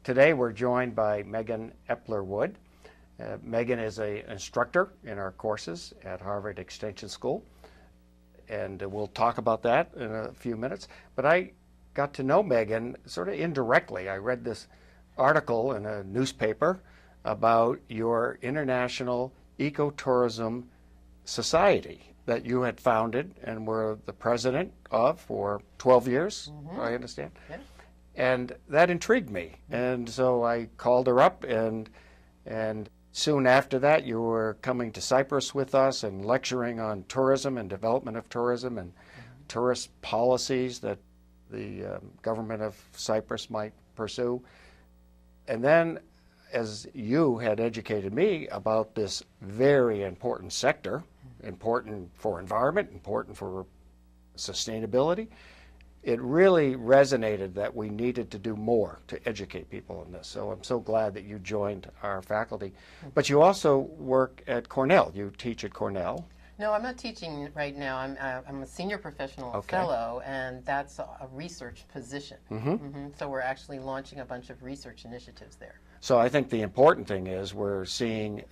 Today we're joined by Megan Epler. Megan is an instructor in our courses at Harvard Extension School, and we'll talk about that in a few minutes. But I got to know Megan sort of indirectly. I read this article in a newspaper about your International Ecotourism Society that you had founded and were the president of for 12 years, I understand. Yeah. And that intrigued me. And so I called her up, and soon after that you were coming to Cyprus with us and lecturing on tourism and development of tourism and tourist policies that the government of Cyprus might pursue. And then, as you had educated me about this very important sector, important for environment, important for sustainability, it really resonated that we needed to do more to educate people on this. So I'm so glad that you joined our faculty. But you also work at Cornell. You teach at Cornell. No, I'm not teaching right now. I'm a senior professional fellow, and that's a research position. So we're actually launching a bunch of research initiatives there. So I think the important thing is we're seeing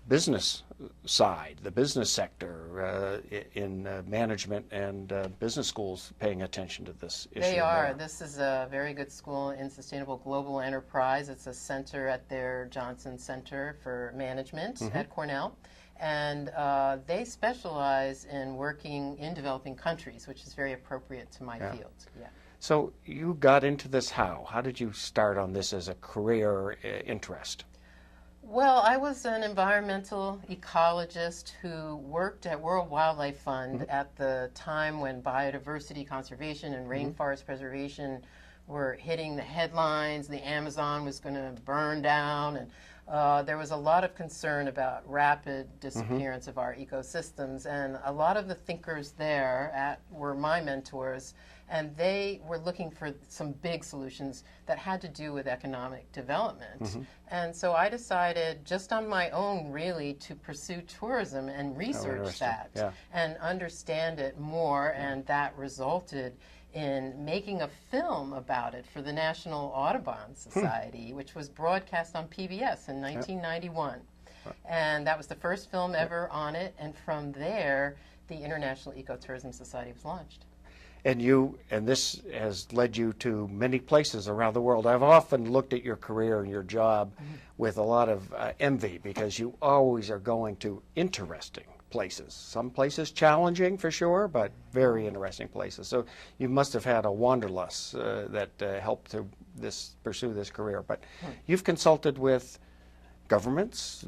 business side, the business sector in management and business schools paying attention to this issue. They are. More. This is a very good school in sustainable global enterprise. It's a center at their Johnson Center for Management at Cornell. And they specialize in working in developing countries, which is very appropriate to my field. Yeah. So you got into this how? How did you start on this as a career interest? Well, I was an environmental ecologist who worked at World Wildlife Fund at the time when biodiversity conservation and rainforest preservation were hitting the headlines. The Amazon was going to burn down, and there was a lot of concern about rapid disappearance of our ecosystems. And a lot of the thinkers there were my mentors, and they were looking for some big solutions that had to do with economic development. And so I decided, just on my own really, to pursue tourism and research that and understand it more, and that resulted in making a film about it for the National Audubon Society, which was broadcast on PBS in 1991. And that was the first film ever on it, and from there, the International Ecotourism Society was launched. And this has led you to many places around the world. I've often looked at your career and your job with a lot of envy, because you always are going to interesting places. Some places challenging for sure, but very interesting places. So you must have had a wanderlust that helped to pursue this career. But you've consulted with governments,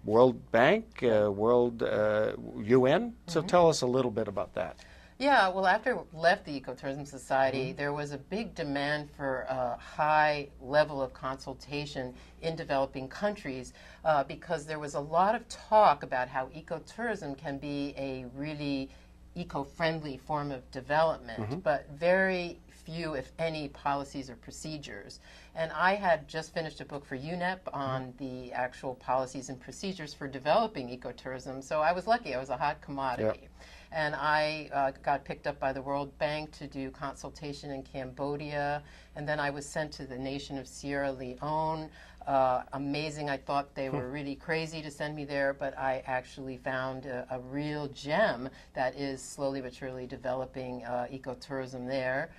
World Bank, World UN. So tell us a little bit about that. Yeah, well, after I left the Ecotourism Society, there was a big demand for a high level of consultation in developing countries because there was a lot of talk about how ecotourism can be a really eco-friendly form of development, but very few, if any, policies or procedures. And I had just finished a book for UNEP on the actual policies and procedures for developing ecotourism, so I was lucky. I was a hot commodity. And I got picked up by the World Bank to do consultation in Cambodia, and then I was sent to the nation of Sierra Leone. Amazing. I thought they were really crazy to send me there, but I actually found a real gem that is slowly but surely developing ecotourism there.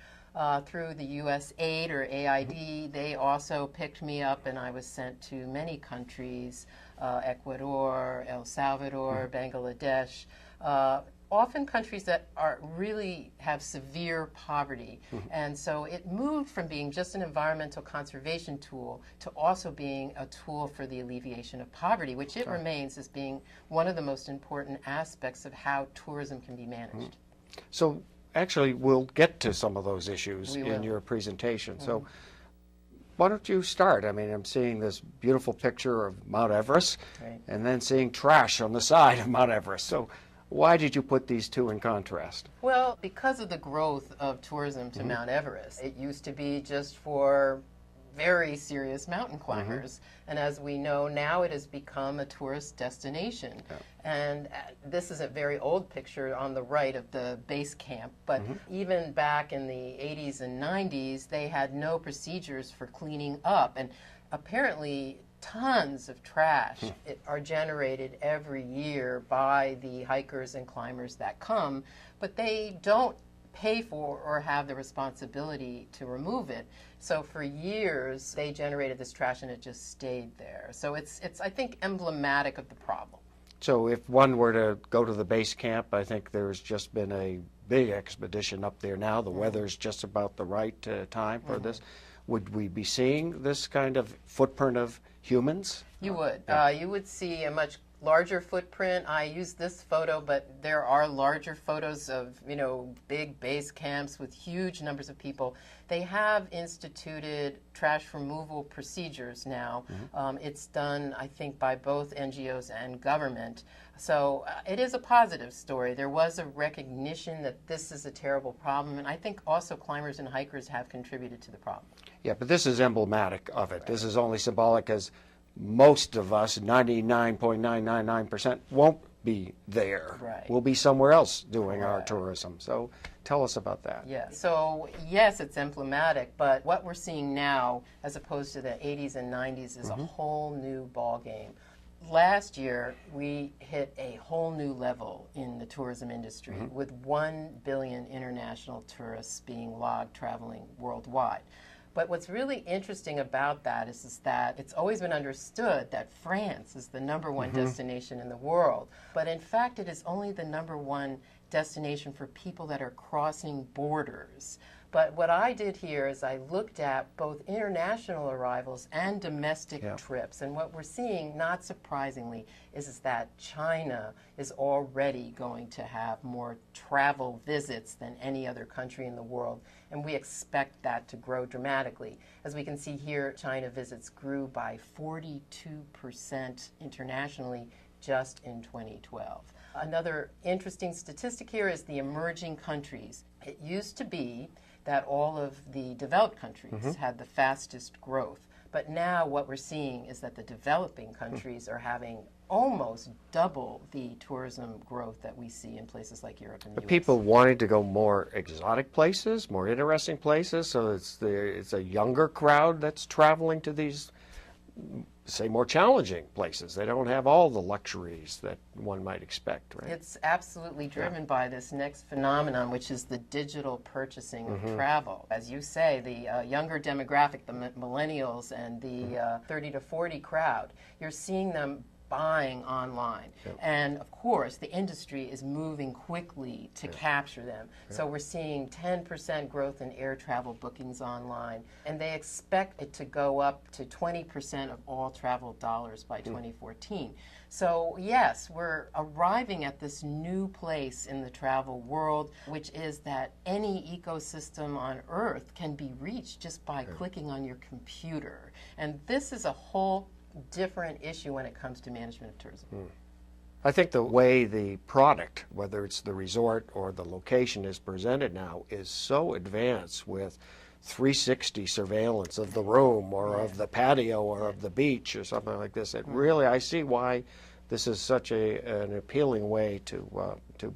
Through the U.S. Aid or AID, they also picked me up, and I was sent to many countries, Ecuador, El Salvador, Bangladesh, often countries that really have severe poverty. And so it moved from being just an environmental conservation tool to also being a tool for the alleviation of poverty, which it remains as being one of the most important aspects of how tourism can be managed. So actually, we'll get to some of those issues in your presentation. So why don't you start? I mean, I'm seeing this beautiful picture of Mount Everest and then seeing trash on the side of Mount Everest. So why did you put these two in contrast? Well, because of the growth of tourism to Mount Everest. It used to be just for very serious mountain climbers. And as we know, now it has become a tourist destination. And this is a very old picture on the right of the base camp, but even back in the 80s and 90s, they had no procedures for cleaning up. And apparently, tons of trash are generated every year by the hikers and climbers that come, but they don't pay for or have the responsibility to remove it. So for years, they generated this trash and it just stayed there. So it's I think, emblematic of the problem. So if one were to go to the base camp, I think there's just been a big expedition up there now. The weather's just about the right time for this. Would we be seeing this kind of footprint of humans? You would. You would see a much larger footprint. I use this photo, but there are larger photos of, big base camps with huge numbers of people. They have instituted trash removal procedures now. It's done, I think, by both NGOs and government. So it is a positive story. There was a recognition that this is a terrible problem, and I think also climbers and hikers have contributed to the problem. Yeah, but this is emblematic of it. Right. This is only symbolic, as most of us, 99.999%, won't be there. Right. We'll be somewhere else doing our tourism. So tell us about that. Yeah. So yes, it's emblematic, but what we're seeing now, as opposed to the 80s and 90s, is a whole new ball game. Last year, we hit a whole new level in the tourism industry with 1 billion international tourists being logged traveling worldwide. But what's really interesting about that is that it's always been understood that France is the #1 destination in the world. But in fact, it is only the #1 destination for people that are crossing borders. But what I did here is I looked at both international arrivals and domestic trips. And what we're seeing, not surprisingly, is that China is already going to have more travel visits than any other country in the world. And we expect that to grow dramatically. As we can see here, China visits grew by 42% internationally just in 2012. Another interesting statistic here is the emerging countries. It used to be that all of the developed countries had the fastest growth. But now what we're seeing is that the developing countries are having almost double the tourism growth that we see in places like Europe and the US. People wanting to go more exotic places, more interesting places, so it's a younger crowd that's traveling to these, say, more challenging places. They don't have all the luxuries that one might expect, right? It's absolutely driven by this next phenomenon, which is the digital purchasing of travel. As you say, the younger demographic, the millennials and the 30 to 40 crowd, you're seeing them buying online. And of course, the industry is moving quickly to capture them. So we're seeing 10% growth in air travel bookings online, and they expect it to go up to 20% of all travel dollars by 2014. So yes, we're arriving at this new place in the travel world, which is that any ecosystem on Earth can be reached just by clicking on your computer. And this is a whole different issue when it comes to management of tourism. I think the way the product, whether it's the resort or the location, is presented now is so advanced with 360 surveillance of the room or of the patio or of the beach or something like this. It really, I see why this is such an appealing way to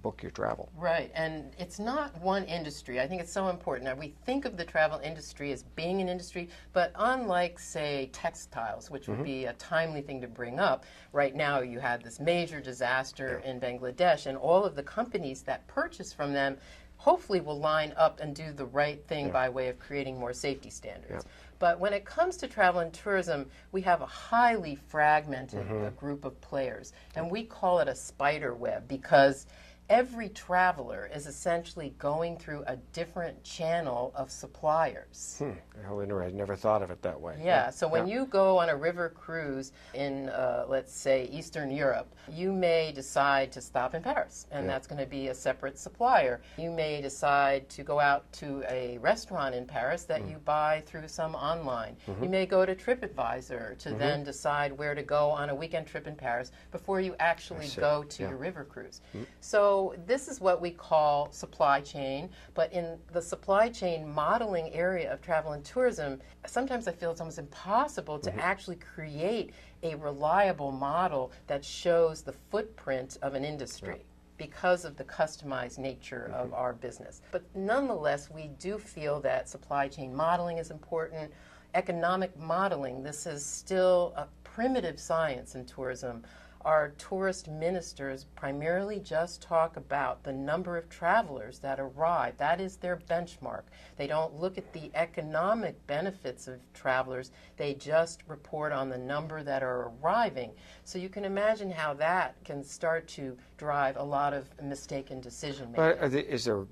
book your travel. Right, and it's not one industry. I think it's so important. Now, we think of the travel industry as being an industry, but unlike, say, textiles, which would be a timely thing to bring up, right now you had this major disaster in Bangladesh, and all of the companies that purchase from them hopefully will line up and do the right thing by way of creating more safety standards. But when it comes to travel and tourism, we have a highly fragmented group of players. And we call it a spider web because every traveler is essentially going through a different channel of suppliers. How interesting. I never thought of it that way. Yeah, so when you go on a river cruise in, let's say, Eastern Europe, you may decide to stop in Paris, and that's going to be a separate supplier. You may decide to go out to a restaurant in Paris that you buy through some online. You may go to TripAdvisor to then decide where to go on a weekend trip in Paris before you actually go to your river cruise. So So this is what we call supply chain, but in the supply chain modeling area of travel and tourism, sometimes I feel it's almost impossible to actually create a reliable model that shows the footprint of an industry because of the customized nature of our business. But nonetheless, we do feel that supply chain modeling is important. Economic modeling, this is still a primitive science in tourism. Our tourist ministers primarily just talk about the number of travelers that arrive. That is their benchmark. They don't look at the economic benefits of travelers. They just report on the number that are arriving. So you can imagine how that can start to drive a lot of mistaken decision making. But is there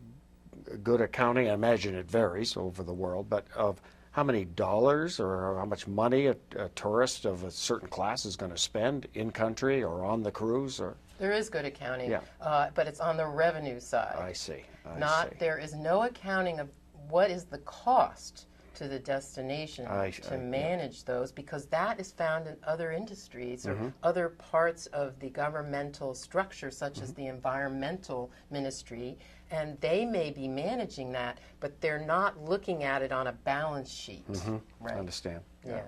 good accounting? I imagine it varies over the world, but of how many dollars or how much money a tourist of a certain class is going to spend in country or on the cruise? Or there is good accounting, Yeah. but it's on the revenue side. I see. There is no accounting of what is the cost to the destination to manage those, because that is found in other industries or other parts of the governmental structure, such as the environmental ministry, and they may be managing that, but they're not looking at it on a balance sheet. I understand. Yeah.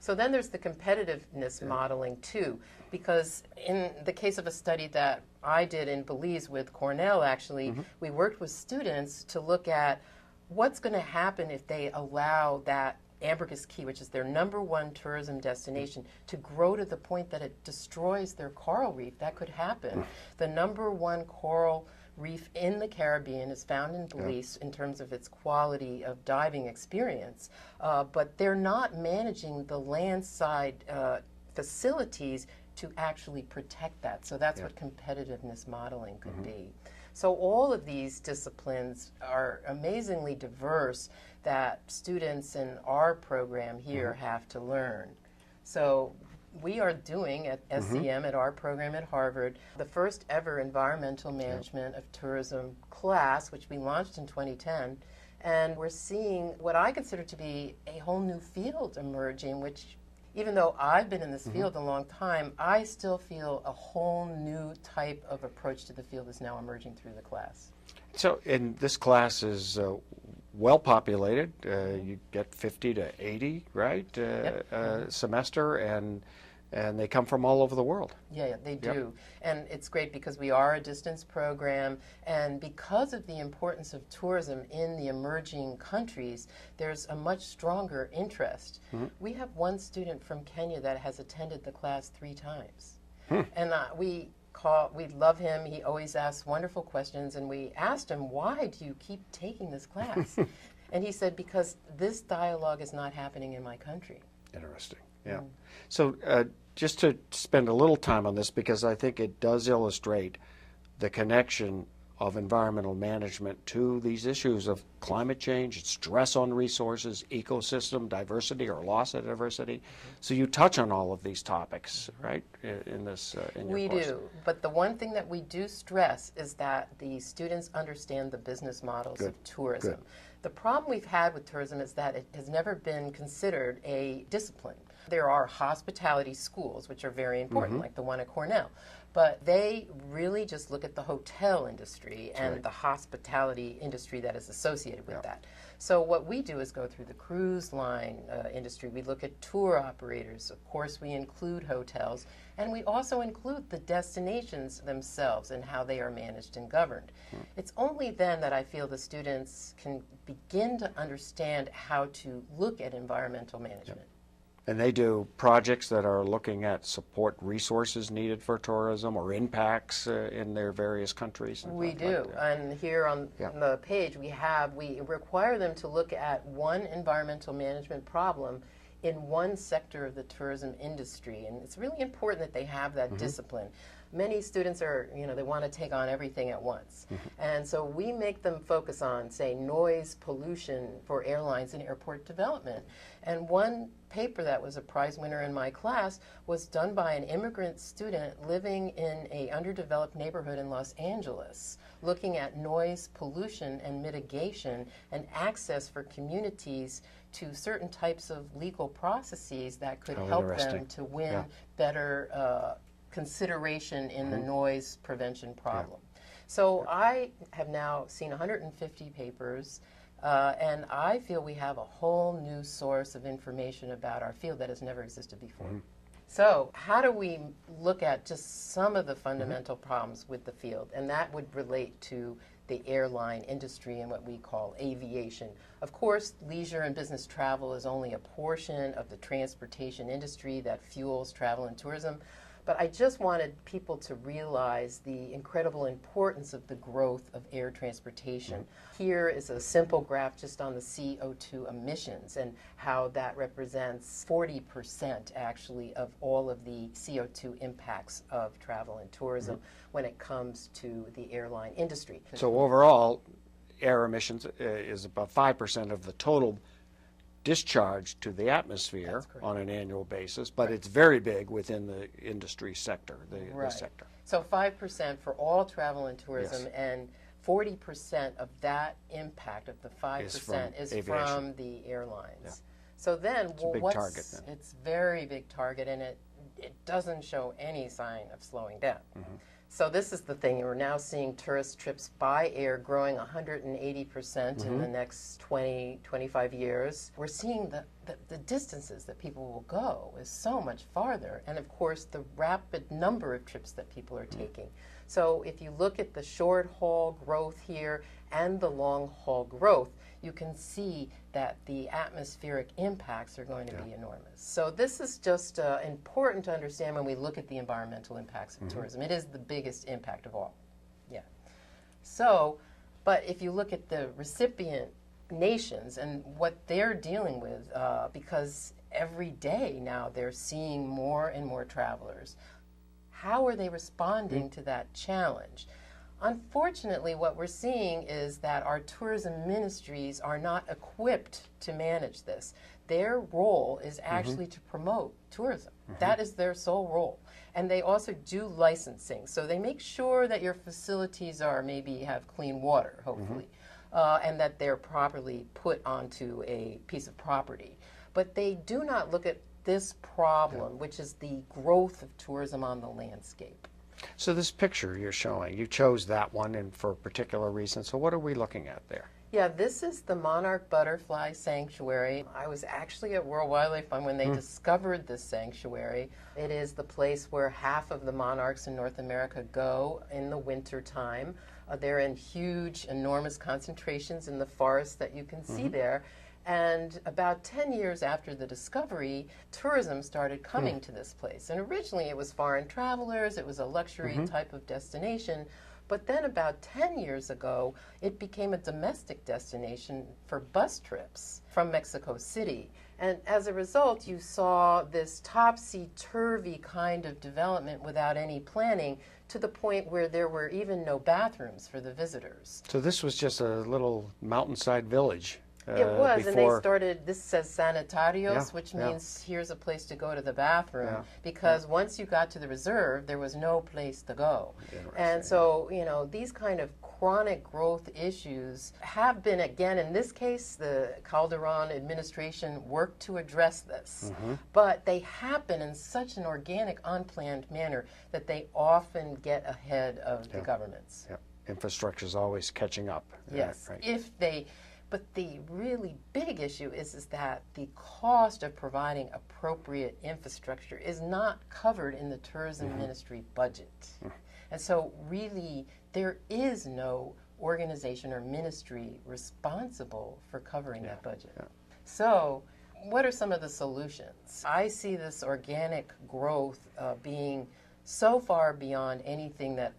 So then there's the competitiveness modeling too, because in the case of a study that I did in Belize with Cornell, actually, we worked with students to look at what's going to happen if they allow that Ambergris Caye, which is their #1 tourism destination, to grow to the point that it destroys their coral reef. That could happen. The #1 coral reef in the Caribbean is found in Belize in terms of its quality of diving experience, but they're not managing the landside facilities to actually protect that. So that's what competitiveness modeling could be. So all of these disciplines are amazingly diverse that students in our program here have to learn. So we are doing at SCM, at our program at Harvard, the first ever environmental management of tourism class, which we launched in 2010. And we're seeing what I consider to be a whole new field emerging, which even though I've been in this field a long time, I still feel a whole new type of approach to the field is now emerging through the class. So, and this class is well populated. You get 50 to 80, right, semester, and they come from all over the world. Yeah, they do. And it's great because we are a distance program, and because of the importance of tourism in the emerging countries, there's a much stronger interest. We have one student from Kenya that has attended the class 3 times. And we love him. He always asks wonderful questions, and we asked him, why do you keep taking this class? And he said, because this dialogue is not happening in my country. Interesting. Yeah. So just to spend a little time on this, because I think it does illustrate the connection of environmental management to these issues of climate change, stress on resources, ecosystem diversity or loss of diversity. So you touch on all of these topics, right, in this in your course. We do, but the one thing that we do stress is that the students understand the business models of tourism. The problem we've had with tourism is that it has never been considered a discipline. There are hospitality schools, which are very important, like the one at Cornell, but they really just look at the hotel industry and the hospitality industry that is associated with that. So what we do is go through the cruise line industry. We look at tour operators. Of course, we include hotels, and we also include the destinations themselves and how they are managed and governed. It's only then that I feel the students can begin to understand how to look at environmental management. And they do projects that are looking at support resources needed for tourism or impacts in their various countries. We do, and here on the page we require them to look at one environmental management problem in one sector of the tourism industry, and it's really important that they have that discipline. Many students are, they want to take on everything at once. And so we make them focus on, say, noise pollution for airlines and airport development. And one paper that was a prize winner in my class was done by an immigrant student living in an underdeveloped neighborhood in Los Angeles, looking at noise pollution and mitigation and access for communities to certain types of legal processes that could help them to win better consideration in the noise prevention problem. So I have now seen 150 papers, and I feel we have a whole new source of information about our field that has never existed before. So how do we look at just some of the fundamental problems with the field? And that would relate to the airline industry and what we call aviation. Of course, leisure and business travel is only a portion of the transportation industry that fuels travel and tourism. But I just wanted people to realize the incredible importance of the growth of air transportation. Here is a simple graph just on the CO2 emissions and how that represents 40% actually of all of the CO2 impacts of travel and tourism when it comes to the airline industry. So overall, air emissions is about 5% of the total discharge to the atmosphere on an annual basis, but it's very big within the industry sector, the sector. So 5% for all travel and tourism, and 40% of that impact of the 5% is from the airlines. So then, it's a big target then. It's a very big target, and it doesn't show any sign of slowing down. So this is the thing. We're now seeing tourist trips by air growing 180% in the next 20, 25 years. We're seeing the distances that people will go is so much farther. And of course, the rapid number of trips that people are taking. So if you look at the short haul growth here and the long haul growth, you can see that the atmospheric impacts are going to be enormous. So this is just important to understand when we look at the environmental impacts of tourism. It is the biggest impact of all. So, but if you look at the recipient nations and what they're dealing with, because every day now they're seeing more and more travelers, how are they responding to that challenge? Unfortunately, what we're seeing is that our tourism ministries are not equipped to manage this. Their role is actually to promote tourism. That is their sole role. And they also do licensing. So they make sure that your facilities maybe have clean water, hopefully, and that they're properly put onto a piece of property. But they do not look at this problem, which is the growth of tourism on the landscape. So this picture you're showing, you chose that one and for a particular reason. So what are we looking at there? Yeah, this is the monarch butterfly sanctuary. I was actually at World Wildlife Fund when they discovered this sanctuary. It is the place where half of the monarchs in North America go in the winter time. They're in huge, enormous concentrations in the forest that you can see there. And about 10 years after the discovery, tourism started coming to this place. And originally it was foreign travelers, it was a luxury type of destination. But then about 10 years ago, it became a domestic destination for bus trips from Mexico City. And as a result, you saw this topsy-turvy kind of development without any planning, to the point where there were even no bathrooms for the visitors. So this was just a little mountainside village. It was, before... and they started, this says sanitarios, which means here's a place to go to the bathroom, because once you got to the reserve, there was no place to go. And so, you know, these kind of chronic growth issues have been, again, in this case, the Calderon administration worked to address this, but they happen in such an organic, unplanned manner that they often get ahead of the governments. Infrastructure is always catching up. Yes, but the really big issue is that the cost of providing appropriate infrastructure is not covered in the tourism ministry budget. And so really there is no organization or ministry responsible for covering that budget. So what are some of the solutions? I see this organic growth being so far beyond anything that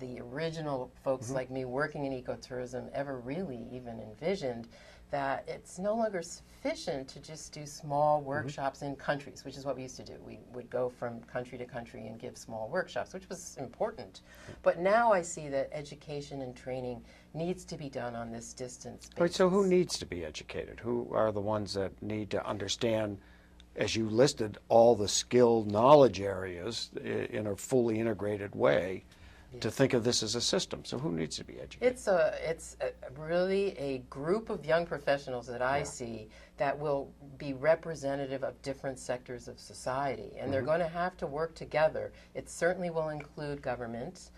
the original folks like me working in ecotourism ever really even envisioned, that it's no longer sufficient to just do small workshops in countries, which is what we used to do. We would go from country to country and give small workshops, which was important. But now I see that education and training needs to be done on this distance basis. Right, so who needs to be educated? Who are the ones that need to understand, as you listed, all the skilled knowledge areas in a fully integrated way? to think of this as a system. So who needs to be educated? It's really a group of young professionals that I see that will be representative of different sectors of society, and they're going to have to work together. It certainly will include government,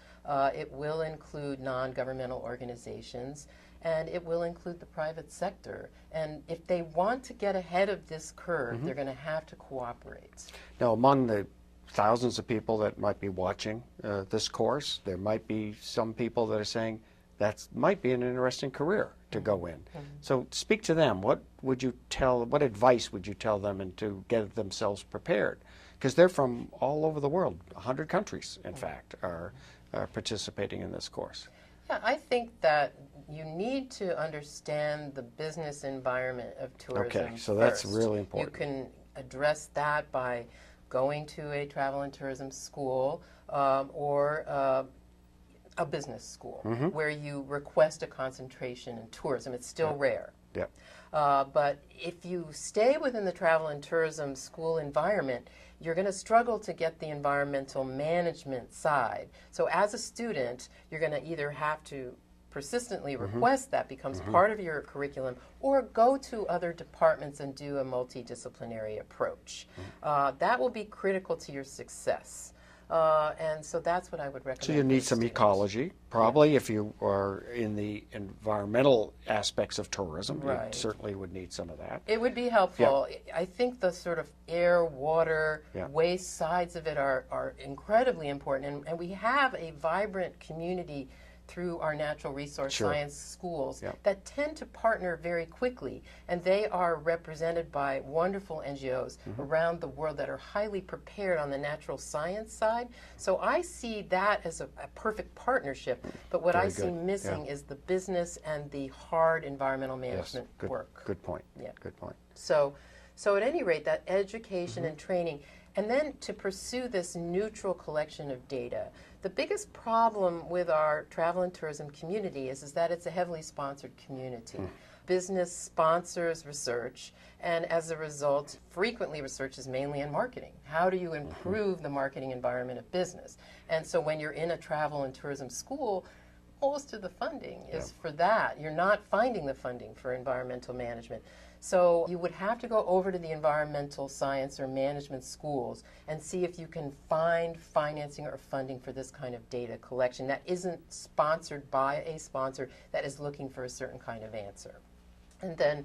it will include non-governmental organizations, and it will include the private sector. And if they want to get ahead of this curve, they're going to have to cooperate. Now, among the thousands of people that might be watching this course, there might be some people that are saying that might be an interesting career to go in. So speak to them. What advice would you tell them and to get themselves prepared? Because they're from all over the world. 100 countries, in fact, are participating in this course. Yeah, I think that you need to understand the business environment of tourism. Okay, so that's really important. You can address that by going to a travel and tourism school or a business school where you request a concentration in tourism. It's still rare. Yeah. But if you stay within the travel and tourism school environment, you're going to struggle to get the environmental management side. So as a student, you're going to either have to persistently request that becomes part of your curriculum, or go to other departments and do a multidisciplinary approach. That will be critical to your success. And so that's what I would recommend. So you need some ecology, probably, if you are in the environmental aspects of tourism. You certainly would need some of that. It would be helpful. I think the sort of air, water, waste sides of it are incredibly important. And we have a vibrant community through our natural resource science schools that tend to partner very quickly, and they are represented by wonderful NGOs around the world that are highly prepared on the natural science side. So I see that as a perfect partnership, but what I see missing is the business and the hard environmental management work. Good point. Good point. So at any rate, that education and training, and then to pursue this neutral collection of data. The biggest problem with our travel and tourism community is that it's a heavily sponsored community. Business sponsors research, and as a result, frequently research is mainly in marketing. How do you improve the marketing environment of business? And so when you're in a travel and tourism school, most of the funding is for that. You're not finding the funding for environmental management. So you would have to go over to the environmental science or management schools and see if you can find financing or funding for this kind of data collection that isn't sponsored by a sponsor that is looking for a certain kind of answer. And then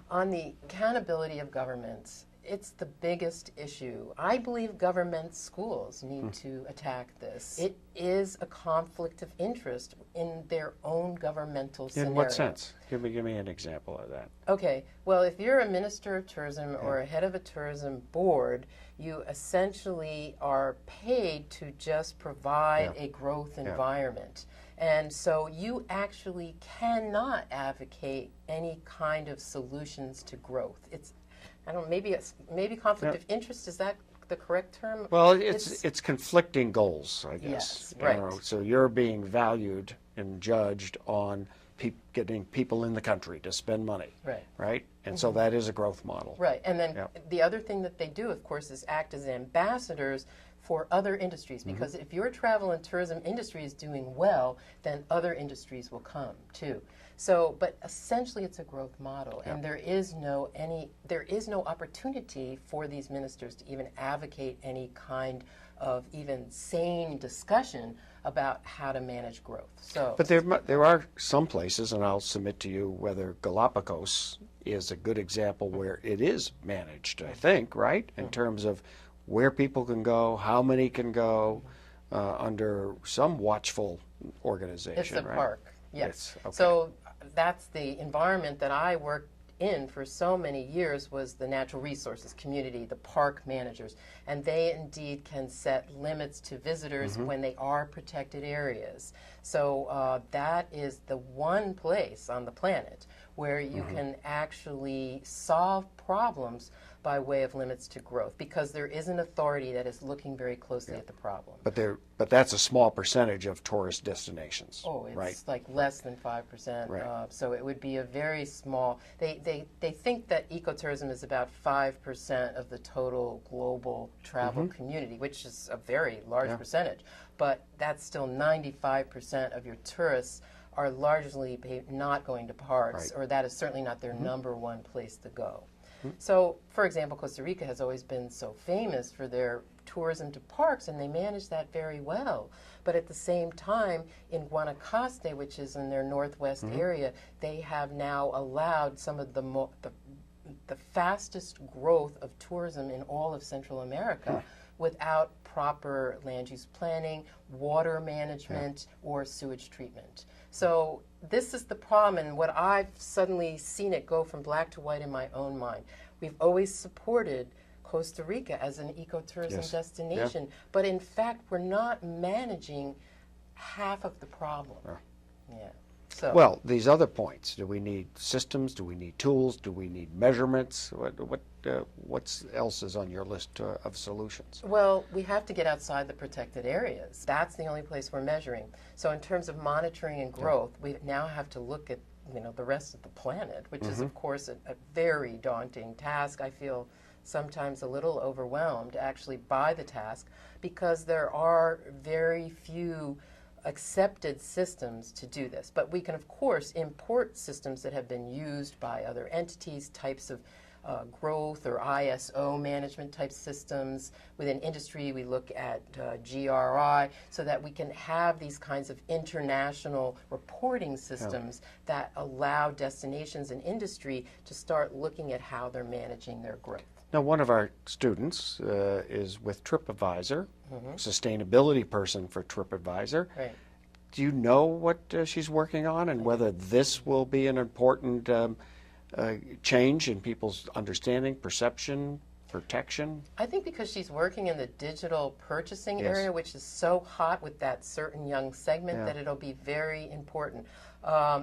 on the accountability of governments, it's the biggest issue. I believe government schools need to attack this. It is a conflict of interest in their own governmental scenario. In what sense? Give me an example of that. Okay. Well, if you're a minister of tourism or a head of a tourism board, you essentially are paid to just provide a growth environment. And so you actually cannot advocate any kind of solutions to growth. It's, I don't know, maybe conflict of interest, is that the correct term? Well, it's conflicting goals, I guess. Yes, right. So you're being valued and judged on getting people in the country to spend money, right? And so that is a growth model. Right, and then the other thing that they do, of course, is act as ambassadors for other industries, because if your travel and tourism industry is doing well, then other industries will come too. So, but essentially it's a growth model, and there is no opportunity for these ministers to even advocate any kind of even sane discussion about how to manage growth. So, but there are some places, and I'll submit to you whether Galapagos is a good example where it is managed, I think, right? In terms of where people can go, how many can go, under some watchful organization. It's a park, yes. Okay. So that's the environment that I worked in for so many years, was the natural resources community, the park managers, and they indeed can set limits to visitors when they are protected areas. So that is the one place on the planet where you can actually solve problems by way of limits to growth, because there is an authority that is looking very closely at the problem. But that's a small percentage of tourist destinations. Oh, it's right? like less than 5%. Right. So it would be a very small. They think that ecotourism is about 5% of the total global travel community, which is a very large percentage. But that's still 95% of your tourists are largely not going to parks, or that is certainly not their number one place to go. So, for example, Costa Rica has always been so famous for their tourism to parks, and they manage that very well. But at the same time, in Guanacaste, which is in their northwest area, they have now allowed some of the fastest growth of tourism in all of Central America without proper land use planning, water management, or sewage treatment. So this is the problem, and what I've suddenly seen it go from black to white in my own mind. We've always supported Costa Rica as an ecotourism destination, but in fact, we're not managing half of the problem. So, well, these other points, do we need systems? Do we need tools? Do we need measurements? What else is on your list of solutions? well, we have to get outside the protected areas. That's the only place we're measuring. So in terms of monitoring and growth, we now have to look at the rest of the planet, which is, of course, a very daunting task. I feel sometimes a little overwhelmed, actually, by the task, because there are very few accepted systems to do this. But we can, of course, import systems that have been used by other entities, types of growth or ISO management type systems. Within industry, we look at GRI, so that we can have these kinds of international reporting systems that allow destinations and industry to start looking at how they're managing their growth. Now, one of our students is with TripAdvisor, sustainability person for TripAdvisor. Right. Do you know what she's working on, and whether this will be an important change in people's understanding, perception, protection? I think because she's working in the digital purchasing area, which is so hot with that certain young segment, that it'll be very important.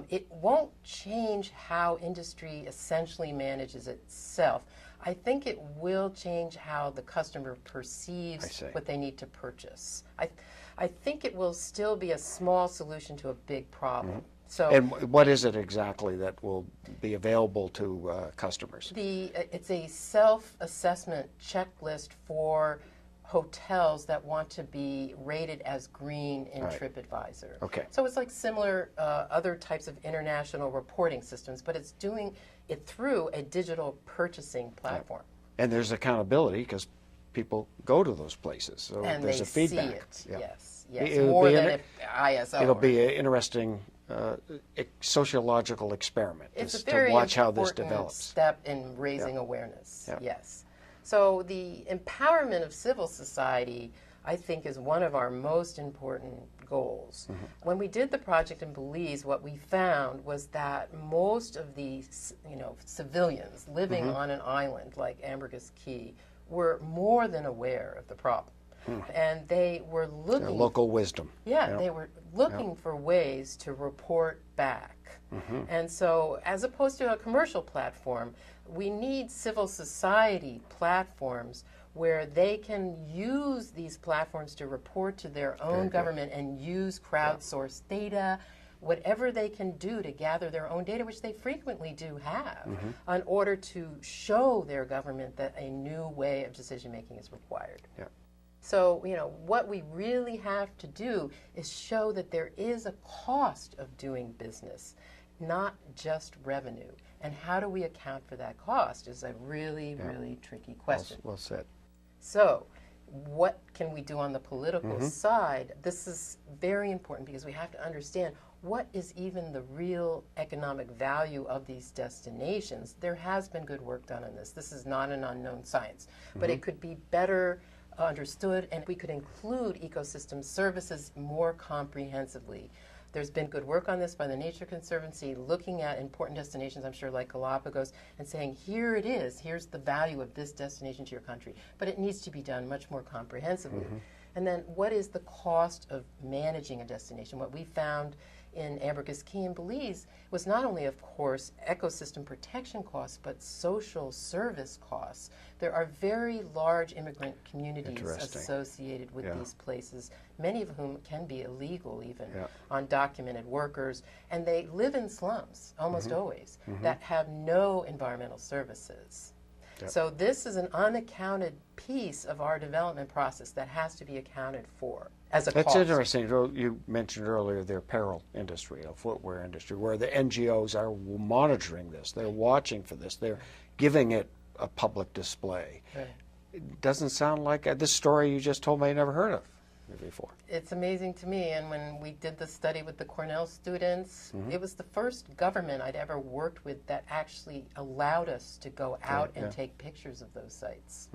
It won't change how industry essentially manages itself. I think it will change how the customer perceives what they need to purchase. I think it will still be a small solution to a big problem. So, and what is it exactly that will be available to customers? It's a self-assessment checklist for hotels that want to be rated as green in TripAdvisor. Okay. So it's like similar other types of international reporting systems, but it's doing it through a digital purchasing platform. And there's accountability because people go to those places, so And there's they a feedback. see it. Yes, It'll more be than if ISO. It'll be an interesting sociological experiment It's a to very watch how this important develops. step in raising awareness. Yeah. Yes. So the empowerment of civil society, I think, is one of our most important goals. When we did the project in Belize, what we found was that most of the civilians living on an island like Ambergris Caye were more than aware of the problem. And they were looking Local wisdom. they were looking for ways to report back. And so, as opposed to a commercial platform, we need civil society platforms where they can use these platforms to report to their own government and use crowdsourced data, whatever they can do to gather their own data, which they frequently do have, in order to show their government that a new way of decision making is required. So, what we really have to do is show that there is a cost of doing business, not just revenue. And how do we account for that cost is a really, really tricky question. Well said. So, what can we do on the political side? This is very important because we have to understand what is even the real economic value of these destinations. There has been good work done on this. This is not an unknown science, but it could be better understood, and we could include ecosystem services more comprehensively. There's been good work on this by the Nature Conservancy, looking at important destinations, I'm sure, like Galapagos, and saying, here it is, here's the value of this destination to your country. But it needs to be done much more comprehensively. And then what is the cost of managing a destination? What we found in Ambergris Caye in Belize was not only, of course, ecosystem protection costs, but social service costs. There are very large immigrant communities associated with these places, many of whom can be illegal even, undocumented workers, and they live in slums almost always that have no environmental services. So this is an unaccounted piece of our development process that has to be accounted for as a cost. That's interesting. You mentioned earlier the apparel industry, a footwear industry, where the NGOs are monitoring this. They're watching for this. They're giving it a public display. Right. It doesn't sound like this story you just told me I never heard of before. It's amazing to me, and when we did the study with the Cornell students, it was the first government I'd ever worked with that actually allowed us to go out and take pictures of those sites.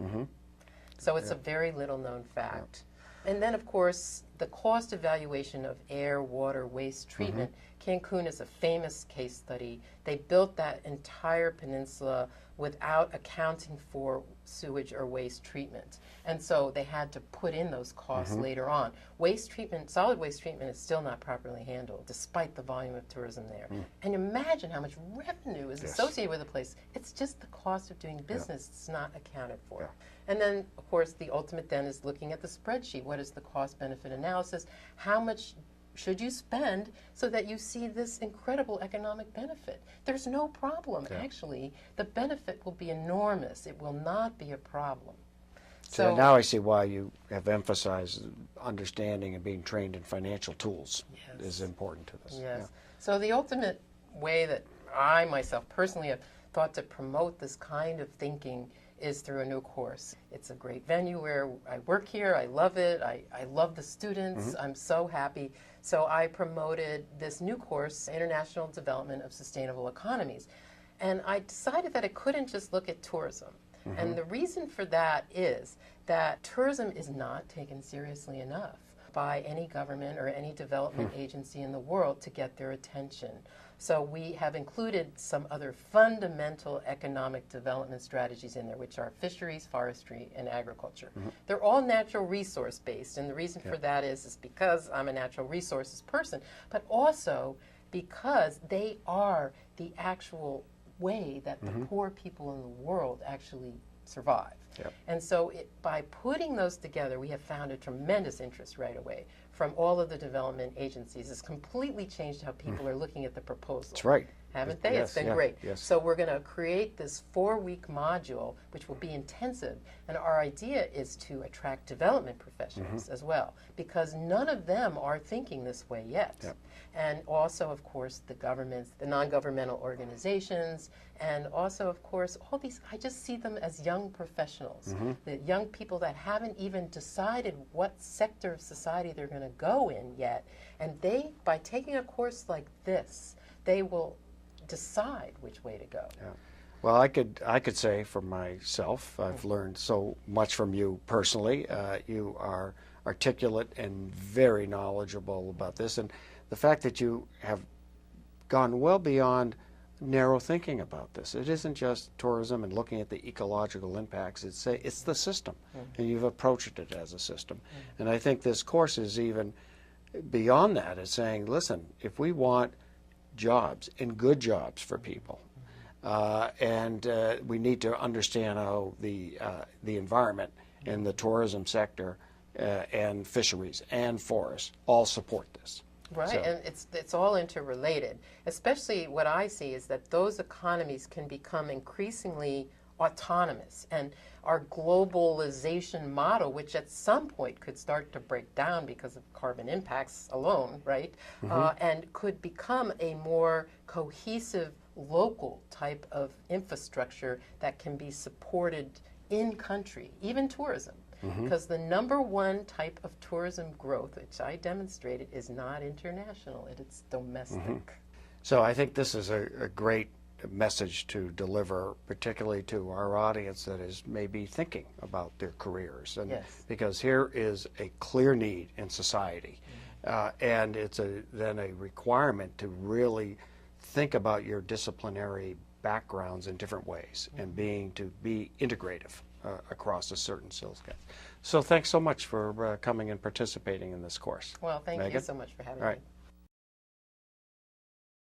So it's a very little known fact. And then, of course, the cost evaluation of air, water, waste treatment. Cancun is a famous case study. They built that entire peninsula without accounting for sewage or waste treatment. And so they had to put in those costs later on. Waste treatment, solid waste treatment is still not properly handled, despite the volume of tourism there. And imagine how much revenue is associated with a place. It's just the cost of doing business. It's not accounted for. And then, of course, the ultimate then is looking at the spreadsheet. What is the cost-benefit analysis? How much should you spend so that you see this incredible economic benefit? There's no problem, actually. The benefit will be enormous. It will not be a problem. So now I see why you have emphasized understanding and being trained in financial tools is important to this. Yes. So the ultimate way that I myself personally have thought to promote this kind of thinking is through a new course. It's a great venue where I work here. I love it. I love the students. I'm so happy. So I promoted this new course, International Development of Sustainable Economies. And I decided that I couldn't just look at tourism. And the reason for that is that tourism is not taken seriously enough by any government or any development agency in the world to get their attention. So we have included some other fundamental economic development strategies in there, which are fisheries, forestry, and agriculture. They're all natural resource based, and the reason for that is because I'm a natural resources person, but also because they are the actual way that the poor people in the world actually survive. And so by putting those together, we have found a tremendous interest right away from all of the development agencies. It's completely changed how people are looking at the proposal. That's right. Haven't they? It's been great. So we're going to create this 4-week module, which will be intensive. And our idea is to attract development professionals as well, because none of them are thinking this way yet. And also, of course, the governments, the non-governmental organizations, and also, of course, all these, I just see them as young professionals, the young people that haven't even decided what sector of society they're going to go in yet. And they, by taking a course like this, they will decide which way to go. Well, I could say for myself, I've learned so much from you personally. You are articulate and very knowledgeable about this, and the fact that you have gone well beyond narrow thinking about this. It isn't just tourism and looking at the ecological impacts. It's the system, and you've approached it as a system. And I think this course is even beyond that. It's saying, listen, if we want jobs and good jobs for people, and we need to understand how the environment and the tourism sector and fisheries and forests all support this. Right, so, and it's all interrelated. Especially what I see is that those economies can become increasingly autonomous, and our globalization model, which at some point could start to break down because of carbon impacts alone, right, and could become a more cohesive local type of infrastructure that can be supported in country, even tourism. Because the #1 type of tourism growth, which I demonstrated, is not international, it's domestic. So I think this is a great message to deliver, particularly to our audience that is maybe thinking about their careers. And because here is a clear need in society, and it's then a requirement to really think about your disciplinary backgrounds in different ways and to be integrative across a certain skill set. So thanks so much for coming and participating in this course. Well, thank you so much for having me.